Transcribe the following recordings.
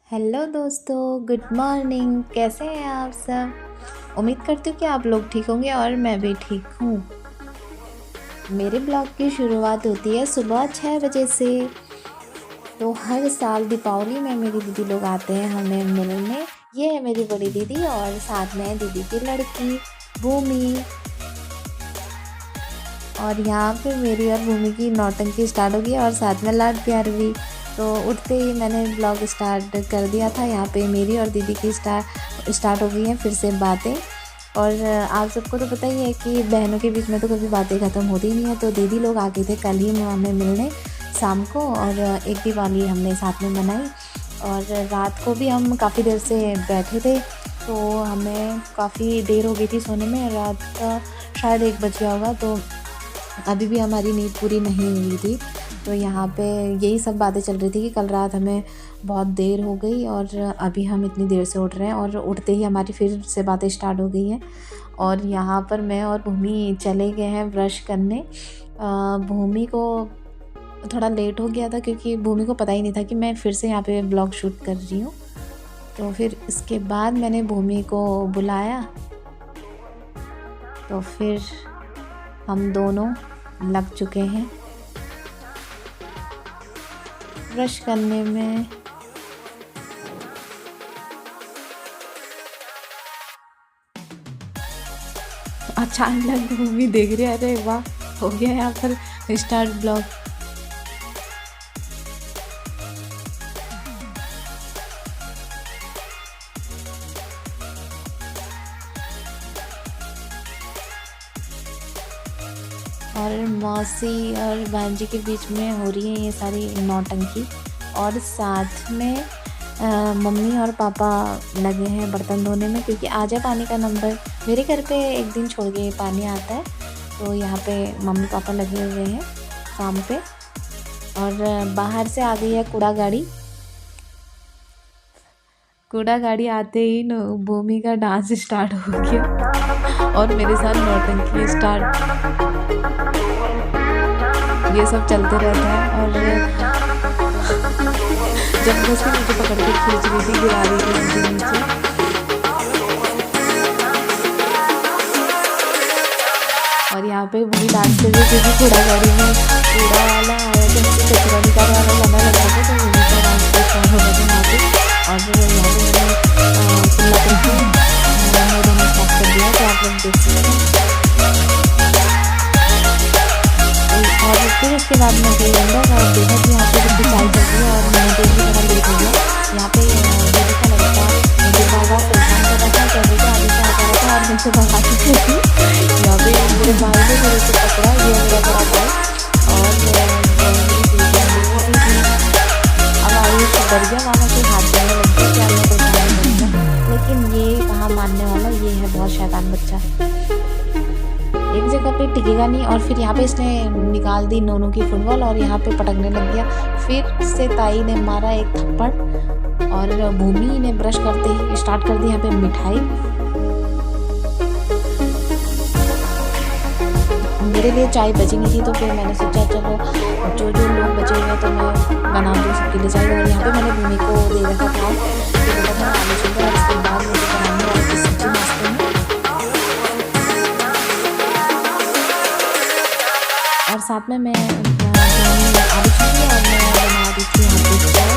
Hello दोस्तों, good morning. कैसे हैं आप सब? उम्मीद करती हूँ कि आप लोग ठीक होंगे और मैं भी ठीक हूँ। मेरे ब्लॉग की शुरुआत होती है सुबह 6 बजे से। तो हर साल दीपावली में मेरी दीदी लोग आते हैं हमें मिलने। ये है मेरी बड़ी दीदी और साथ में है दीदी की लड़की भूमि। और यहाँ पे मेरी और भूमि की नौटंकी स्टार्ट हो गई और साथ में लाड प्यार भी। तो उठते ही मैंने ब्लॉग स्टार्ट कर दिया था। यहाँ पे मेरी और दीदी की स्टार्ट हो गई हैं फिर से बातें। और आप सबको तो पता ही है कि बहनों के बीच में तो कभी बातें ख़त्म होती नहीं है। तो दीदी लोग आ गए थे कल ही हमें मिलने शाम को, और एक दिवाली हमने साथ में मनाई। और रात को भी हम काफ़ी देर से बैठे थे, तो हमें काफ़ी देर हो गई थी सोने में। रात का शायद 1 बज गया होगा, तो अभी भी हमारी नींद पूरी नहीं हुई थी। तो यहाँ पे यही सब बातें चल रही थी कि कल रात हमें बहुत देर हो गई और अभी हम इतनी देर से उठ रहे हैं, और उठते ही हमारी फिर से बातें स्टार्ट हो गई हैं। और यहाँ पर मैं और भूमि चले गए हैं ब्रश करने। भूमि को थोड़ा लेट हो गया था क्योंकि भूमि को पता ही नहीं था कि मैं फिर से यहाँ पे ब्लॉग शूट कर रही हूँ। तो फिर इसके बाद मैंने भूमि को बुलाया, तो फिर हम दोनों लग चुके हैं ब्रश करने में। अचानक भूमि देख रही है, अरे वाह, हो गया यहाँ पर स्टार्ट ब्लॉग। और मौसी और भांजी के बीच में हो रही है ये सारी नौटंकी। और साथ में मम्मी और पापा लगे हैं बर्तन धोने में, क्योंकि आज है पानी का नंबर। मेरे घर पे एक दिन छोड़ के पानी आता है, तो यहाँ पे मम्मी पापा लगे हुए हैं काम पे। और बाहर से आ गई है कूड़ा गाड़ी आते ही न भूमि का डांस स्टार्ट हो गया और मेरे साथ नौटंकी स्टार्ट। ये सब चलते रहता है। और जबरदस्ती मुझे पकड़ के खींच रही थी, गिरा रही थी मुझे नीचे। और यहाँ पे वही डांस कर रही थी क्योंकि कूड़ा गाड़ी में कूड़ा वाला आया तो मुझे कचरा निकाल वाला गाना लगा था, तो वही का डांस स्टार्ट हो गया था यहाँ पे। और यहाँ पे मैंने चिल्ला करके मैं दोनों स्टार्ट कर दिया, तो आप लोग देख सकते हैं। और फिर उसके बाद मैं गई अंदर और देखा कि यहाँ पे जब चाय चल रही है और मैंने देख भी थोड़ा लेट हो गया। यहाँ पे दीदी का लड़का मुझे बार परेशान कर रहा था, कहने के आगे से आता रहा था और मुझसे भगाती थी। यहाँ पे मेरे भाई ने मेरे से पकड़ा, ये मेरा बड़ा भाई। और अब आयुष डर गया, मामा के हाथ देने लग गया कि मैं परेशान करूँगा। लेकिन ये कहाँ मानने वाला, ये है बहुत शैतान बच्चा, एक जगह पे टिकेगा नहीं। और फिर यहाँ पे इसने निकाल दी नोनों की फुटबॉल और यहाँ पे पटकने लग गया। फिर से ताई ने मारा एक थप्पड़ और भूमि ने ब्रश करते ही स्टार्ट कर दी यहाँ पे मिठाई। मेरे लिए चाय बची नहीं थी, तो फिर मैंने सोचा चलो जो जो लोग बचे हुए हैं तो मैं बना दूँ सबके लिए चाय। और यहाँ पे मैंने भूमि को दे रखा था कि बोला था आलू छिलका, और इसके बाद मुझे बनानी है और सब्जी नाश्ते में। और साथ में मैं आलू छिली और मैं बना दी थी यहाँ पे चाय।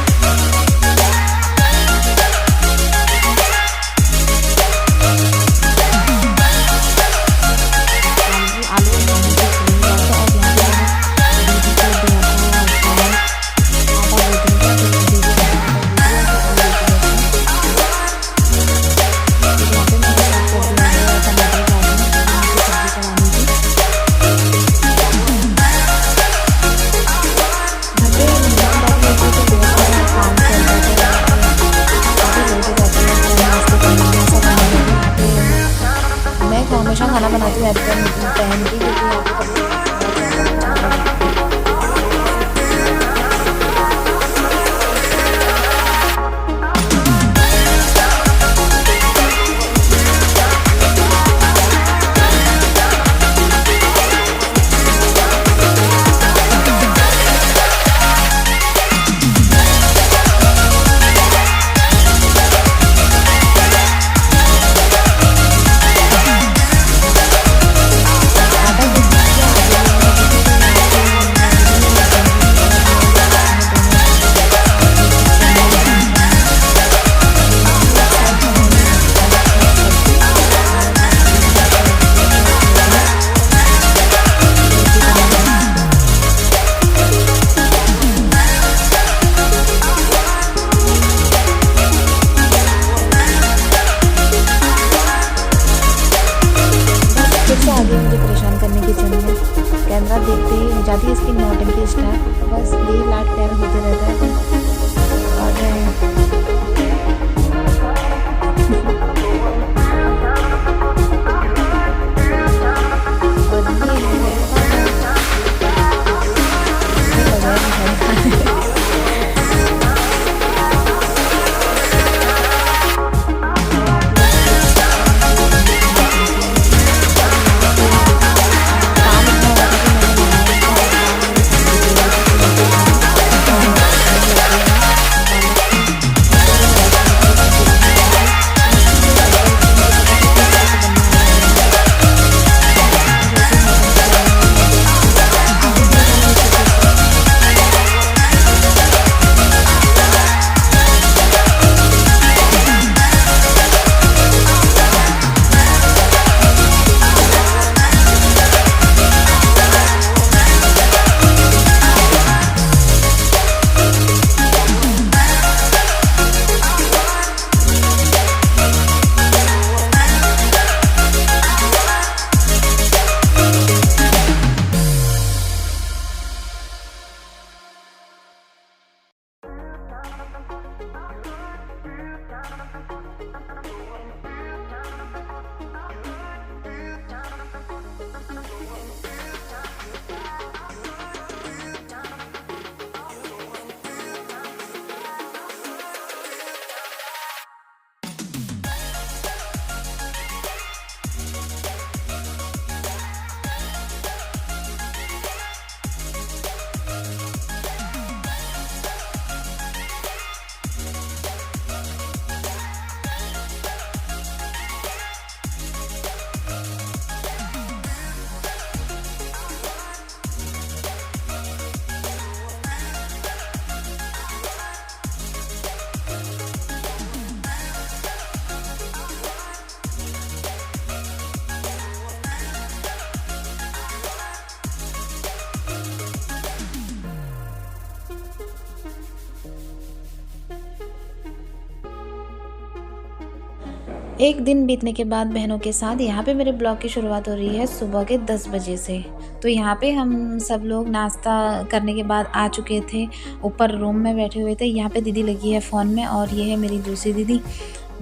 एक दिन बीतने के बाद बहनों के साथ यहाँ पे मेरे ब्लॉग की शुरुआत हो रही है सुबह के 10 बजे से। तो यहाँ पे हम सब लोग नाश्ता करने के बाद आ चुके थे, ऊपर रूम में बैठे हुए थे। यहाँ पे दीदी लगी है फ़ोन में और ये है मेरी दूसरी दीदी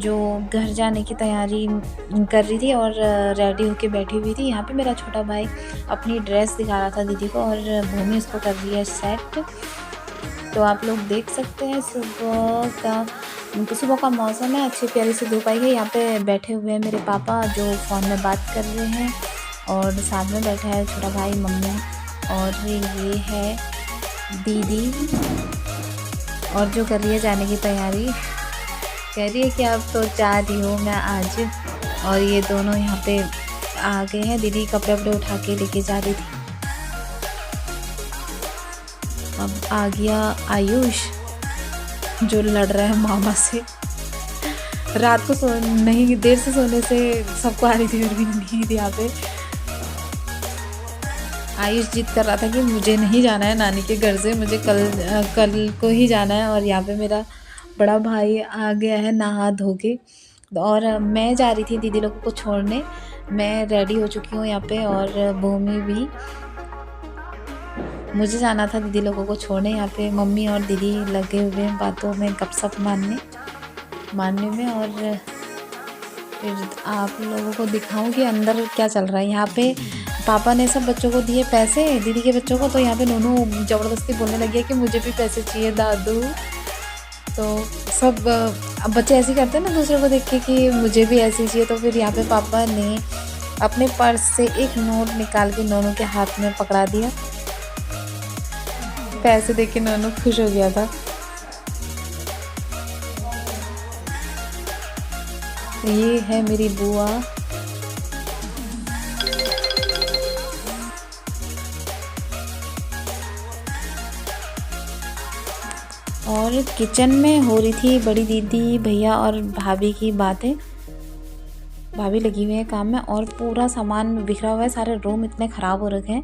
जो घर जाने की तैयारी कर रही थी और रेडी होके बैठी हुई थी। यहाँ पे मेरा छोटा भाई अपनी ड्रेस दिखा रहा था दीदी को और भूमि उसको कर रही है सेट। तो आप लोग देख सकते हैं सुबह का मौसम है, अच्छी प्यारी सी धूप आई है। यहाँ पे बैठे हुए हैं मेरे पापा जो फ़ोन में बात कर रहे हैं और साथ में बैठा है छोटा भाई, मम्मी और ये है दीदी और जो कर रही है जाने की तैयारी। कह रही है कि अब तो जा रही हूँ मैं आज। और ये दोनों यहाँ पे आ गए हैं, दीदी कपड़े वपड़े उठा के लेके जा रही थी। अब आ गया आयुष जो लड़ रहा है मामा से। रात को नहीं, देर से सोने से सबको आ रही थी फिर भी नींद। यहाँ पे आयुष जिद कर रहा था कि मुझे नहीं जाना है नानी के घर से, मुझे कल को ही जाना है। और यहाँ पे मेरा बड़ा भाई आ गया है नहा धो के और मैं जा रही थी दीदी लोगों को छोड़ने। मैं रेडी हो चुकी हूँ यहाँ पे और भूमि भी। मुझे जाना था दीदी लोगों को छोड़ने। यहाँ पे मम्मी और दीदी लगे हुए हैं बातों में, गपशप मारने में। और फिर आप लोगों को दिखाऊं कि अंदर क्या चल रहा है। यहाँ पे पापा ने सब बच्चों को दिए पैसे, दीदी के बच्चों को। तो यहाँ पे नोनू ज़बरदस्ती बोलने लगी है कि मुझे भी पैसे चाहिए दादू। तो सब बच्चे ऐसे करते हैं ना दूसरे को देख के कि मुझे भी ऐसे चाहिए। तो फिर यहाँ पे पापा ने अपने पर्स से एक नोट निकाल के नोनू के हाथ में पकड़ा दिया। पैसे देख के नोनू खुश हो गया था। ये है मेरी बुआ। और किचन में हो रही थी बड़ी दीदी, भैया और भाभी की बातें। भाभी लगी हुई है काम में और पूरा सामान बिखरा हुआ है। सारे रूम इतने ख़राब हो रखे हैं,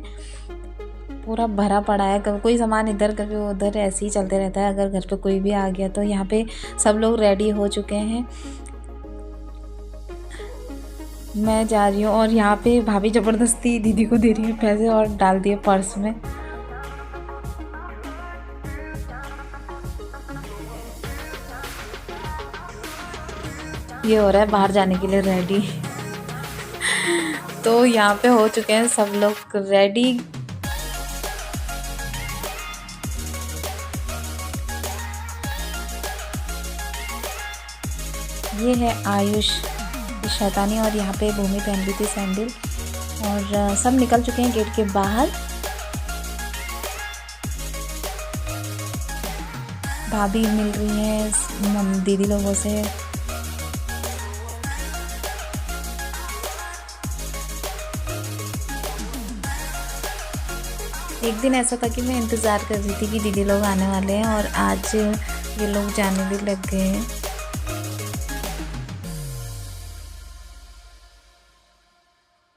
पूरा भरा पड़ा है। कभी कोई सामान इधर कभी उधर, ऐसे ही चलते रहता है अगर घर पे कोई भी आ गया तो। यहाँ पे सब लोग रेडी हो चुके हैं, मैं जा रही हूँ। और यहाँ पे भाभी ज़बरदस्ती दीदी को दे रही है पैसे और डाल दिए पर्स में। ये हो रहा है बाहर जाने के लिए रेडी। तो यहाँ पे हो चुके हैं सब लोग रेडी। ये है आयुष की शैतानी और यहाँ पे भूमि पहन रही थी सैंडल। और सब निकल चुके हैं गेट के बाहर। भाभी मिल रही हैं दीदी लोगों से। एक दिन ऐसा था कि मैं इंतज़ार कर रही थी कि दीदी लोग आने वाले हैं और आज ये लोग जाने भी लग गए हैं।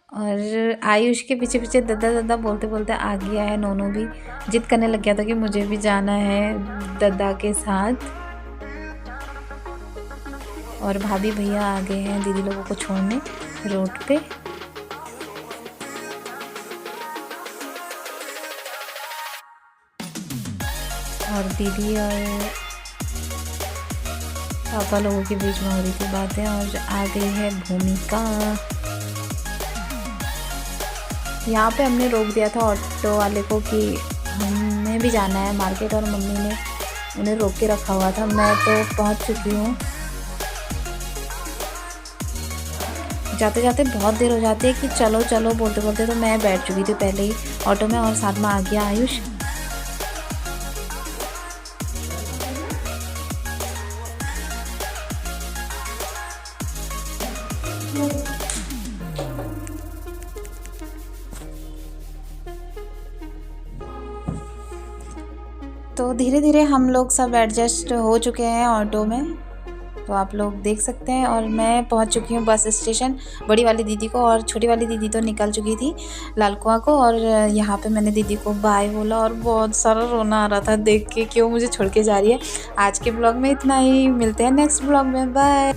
और आयुष के पीछे पीछे दादा दादा बोलते बोलते आ गया है। नोनू भी जिद करने लग गया था कि मुझे भी जाना है दादा के साथ। और भाभी भैया आ गए हैं दीदी लोगों को छोड़ने रोड पे। और दीदी और पापा लोगों के बीच में हो रही थी बातें। और आ गई है भूमिका। यहाँ पे हमने रोक दिया था ऑटो वाले को कि हमें भी जाना है मार्केट और मम्मी ने उन्हें रोक के रखा हुआ था। मैं तो पहुँच चुकी हूँ। जाते जाते बहुत देर हो जाती है कि चलो चलो बोलते बोलते। तो मैं बैठ चुकी थी पहले ही ऑटो में और साथ में आ गया आयुष। तो धीरे धीरे हम लोग सब एडजस्ट हो चुके हैं ऑटो में, तो आप लोग देख सकते हैं। और मैं पहुंच चुकी हूं बस स्टेशन। बड़ी वाली दीदी को और छोटी वाली दीदी तो निकल चुकी थी लालकुआं को। और यहाँ पे मैंने दीदी को बाय बोला और बहुत सारा रोना आ रहा था देख के कि वो मुझे छोड़ के जा रही है। आज के ब्लॉग में इतना ही, मिलते हैं नेक्स्ट ब्लॉग में, बाय।